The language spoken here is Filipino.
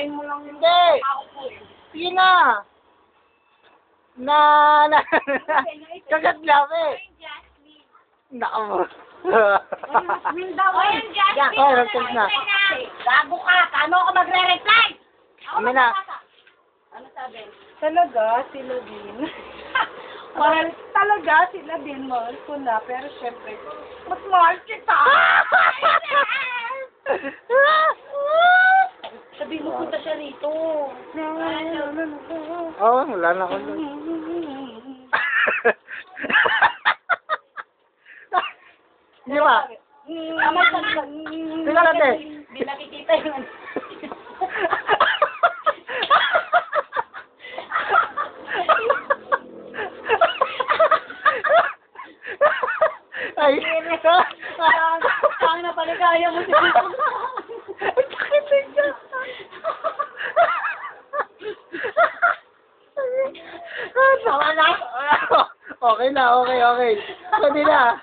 Kakain mo lang yung Hindi. Sige na. Na. Kagat lang eh. Nako. Jasmine daw eh. Jasmine. Oh, nagtag na. Gago ka. Paano ako magre-reply? Kami na. Ano sabi? Talaga, sila din. Mahal, talaga, sila din. Mahal ko na. Pero syempre, mas mahal kita. Sabi mo punta siya rito. Oh, wala na ako. Hindi ba? Sige natin. Hindi nakikita yun. Ay, Ang napaligaya mo si ang sakit niya. Tama na. Okay na, okay. Pwede na.